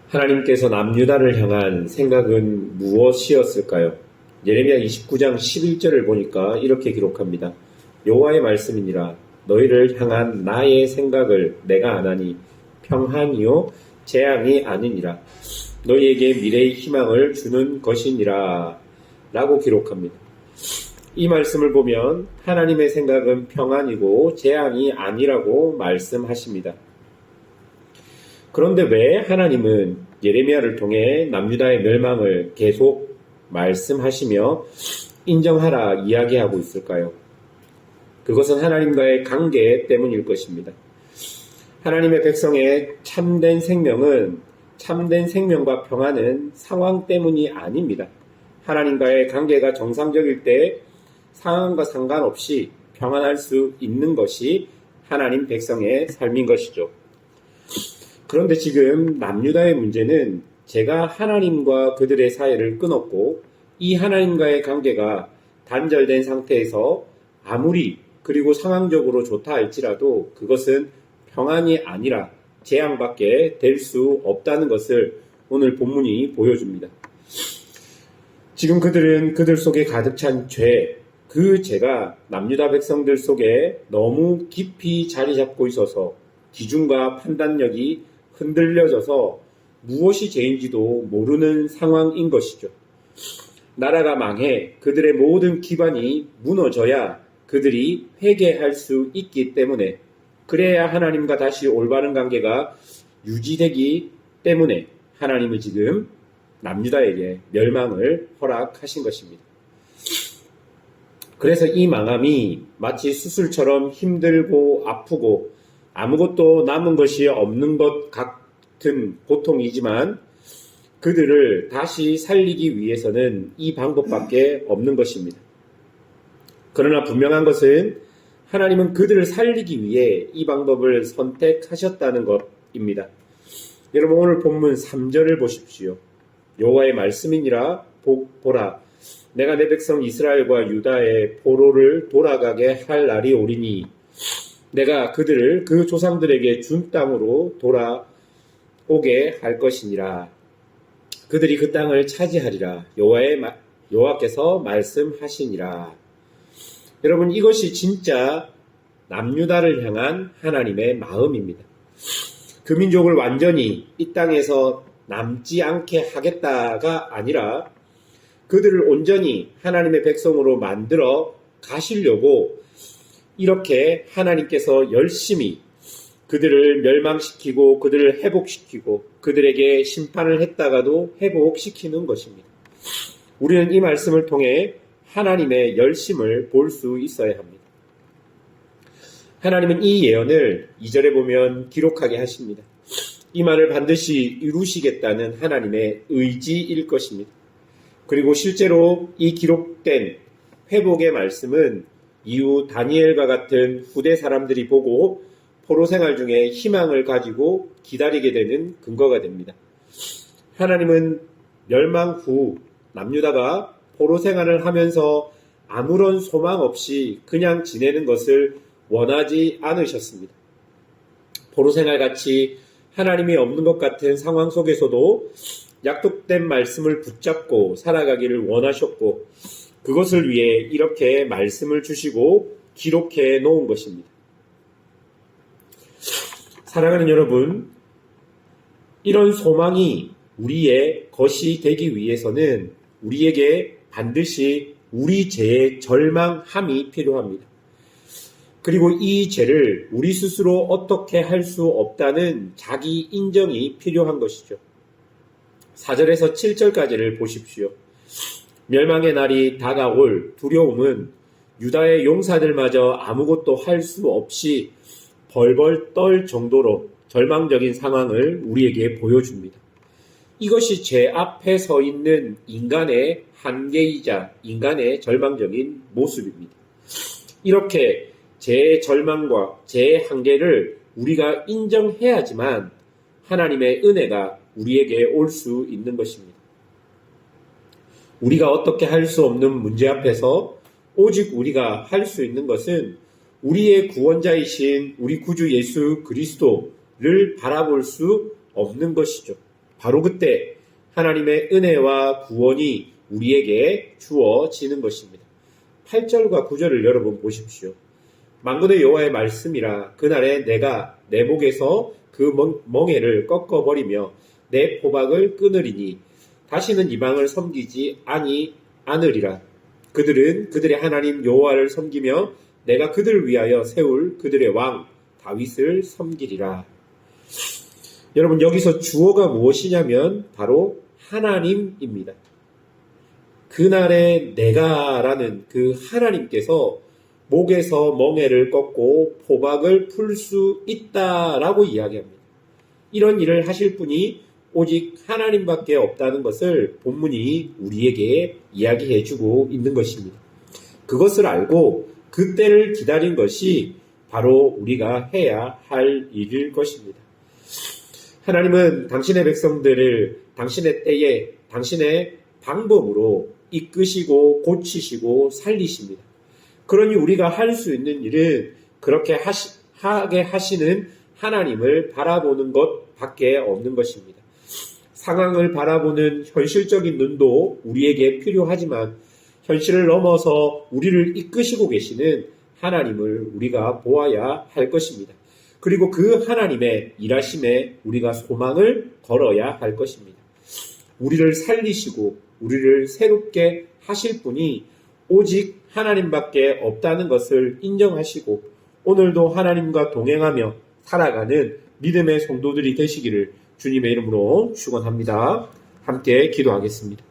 하나님께서 남유다를 향한 생각은 무엇이었을까요? 예레미야 29장 11절을 보니까 이렇게 기록합니다. 여호와의 말씀이니라 너희를 향한 나의 생각을 내가 아나니 평안이요 재앙이 아니니라 너희에게 미래의 희망을 주는 것이니라 라고 기록합니다. 이 말씀을 보면 하나님의 생각은 평안이고 재앙이 아니라고 말씀하십니다. 그런데 왜 하나님은 예레미야를 통해 남유다의 멸망을 계속 말씀하시며 인정하라 이야기하고 있을까요? 그것은 하나님과의 관계 때문일 것입니다. 하나님의 백성의 참된 생명과 평안은 상황 때문이 아닙니다. 하나님과의 관계가 정상적일 때 상황과 상관없이 평안할 수 있는 것이 하나님 백성의 삶인 것이죠. 그런데 지금 남유다의 문제는 제가 하나님과 그들의 사이를 끊었고 이 하나님과의 관계가 단절된 상태에서 아무리 그리고 상황적으로 좋다 할지라도 그것은 평안이 아니라 재앙밖에 될 수 없다는 것을 오늘 본문이 보여줍니다. 지금 그들은 그들 속에 가득 찬 죄, 그 죄가 남유다 백성들 속에 너무 깊이 자리 잡고 있어서 기준과 판단력이 흔들려져서 무엇이 죄인지도 모르는 상황인 것이죠. 나라가 망해 그들의 모든 기반이 무너져야 그들이 회개할 수 있기 때문에 그래야 하나님과 다시 올바른 관계가 유지되기 때문에 하나님은 지금 남유다에게 멸망을 허락하신 것입니다. 그래서 이 망함이 마치 수술처럼 힘들고 아프고 아무것도 남은 것이 없는 것 같은 고통이지만 그들을 다시 살리기 위해서는 이 방법밖에 없는 것입니다. 그러나 분명한 것은 하나님은 그들을 살리기 위해 이 방법을 선택하셨다는 것입니다. 여러분 오늘 본문 3절을 보십시오. 여호와의 말씀이니라 보라 내가 내 백성 이스라엘과 유다의 포로를 돌아가게 할 날이 오리니 내가 그들을 그 조상들에게 준 땅으로 돌아오게 할 것이니라. 그들이 그 땅을 차지하리라. 여호와께서 말씀하시니라. 여러분 이것이 진짜 남유다를 향한 하나님의 마음입니다. 그 민족을 완전히 이 땅에서 남지 않게 하겠다가 아니라 그들을 온전히 하나님의 백성으로 만들어 가시려고 이렇게 하나님께서 열심히 그들을 멸망시키고 그들을 회복시키고 그들에게 심판을 했다가도 회복시키는 것입니다. 우리는 이 말씀을 통해 하나님의 열심을 볼 수 있어야 합니다. 하나님은 이 예언을 2절에 보면 기록하게 하십니다. 이 말을 반드시 이루시겠다는 하나님의 의지일 것입니다. 그리고 실제로 이 기록된 회복의 말씀은 이후 다니엘과 같은 후대 사람들이 보고 포로 생활 중에 희망을 가지고 기다리게 되는 근거가 됩니다. 하나님은 멸망 후 남유다가 포로 생활을 하면서 아무런 소망 없이 그냥 지내는 것을 원하지 않으셨습니다. 포로 생활같이 하나님이 없는 것 같은 상황 속에서도 약속된 말씀을 붙잡고 살아가기를 원하셨고 그것을 위해 이렇게 말씀을 주시고 기록해 놓은 것입니다. 사랑하는 여러분, 이런 소망이 우리의 것이 되기 위해서는 우리에게 반드시 우리 죄의 절망함이 필요합니다. 그리고 이 죄를 우리 스스로 어떻게 할 수 없다는 자기 인정이 필요한 것이죠. 4절에서 7절까지를 보십시오. 멸망의 날이 다가올 두려움은 유다의 용사들마저 아무것도 할 수 없이 벌벌 떨 정도로 절망적인 상황을 우리에게 보여줍니다. 이것이 죄 앞에 서 있는 인간의 한계이자 인간의 절망적인 모습입니다. 이렇게 죄의 절망과 죄의 한계를 우리가 인정해야지만 하나님의 은혜가 우리에게 올 수 있는 것입니다. 우리가 어떻게 할 수 없는 문제 앞에서 오직 우리가 할 수 있는 것은 우리의 구원자이신 우리 구주 예수 그리스도를 바라볼 수 없는 것이죠. 바로 그때 하나님의 은혜와 구원이 우리에게 주어지는 것입니다. 8절과 9절을 여러분 보십시오. 만군의 여호와의 말씀이라 그날에 내가 내 목에서 그 멍에를 꺾어버리며 내 포박을 끊으리니 다시는 이방을 섬기지 않으리라. 그들은 그들의 하나님 여호와를 섬기며 내가 그들을 위하여 세울 그들의 왕 다윗을 섬기리라. 여러분, 여기서 주어가 무엇이냐면 바로 하나님입니다. 그날의 내가라는 그 하나님께서 목에서 멍에를 꺾고 포박을 풀 수 있다라고 이야기합니다. 이런 일을 하실 분이 오직 하나님밖에 없다는 것을 본문이 우리에게 이야기해주고 있는 것입니다. 그것을 알고 그때를 기다린 것이 바로 우리가 해야 할 일일 것입니다. 하나님은 당신의 백성들을 당신의 때에 당신의 방법으로 이끄시고 고치시고 살리십니다. 그러니 우리가 할 수 있는 일은 그렇게 하게 하시는 하나님을 바라보는 것밖에 없는 것입니다. 상황을 바라보는 현실적인 눈도 우리에게 필요하지만 현실을 넘어서 우리를 이끄시고 계시는 하나님을 우리가 보아야 할 것입니다. 그리고 그 하나님의 일하심에 우리가 소망을 걸어야 할 것입니다. 우리를 살리시고 우리를 새롭게 하실 분이 오직 하나님밖에 없다는 것을 인정하시고 오늘도 하나님과 동행하며 살아가는 믿음의 성도들이 되시기를 주님의 이름으로 축원합니다. 함께 기도하겠습니다.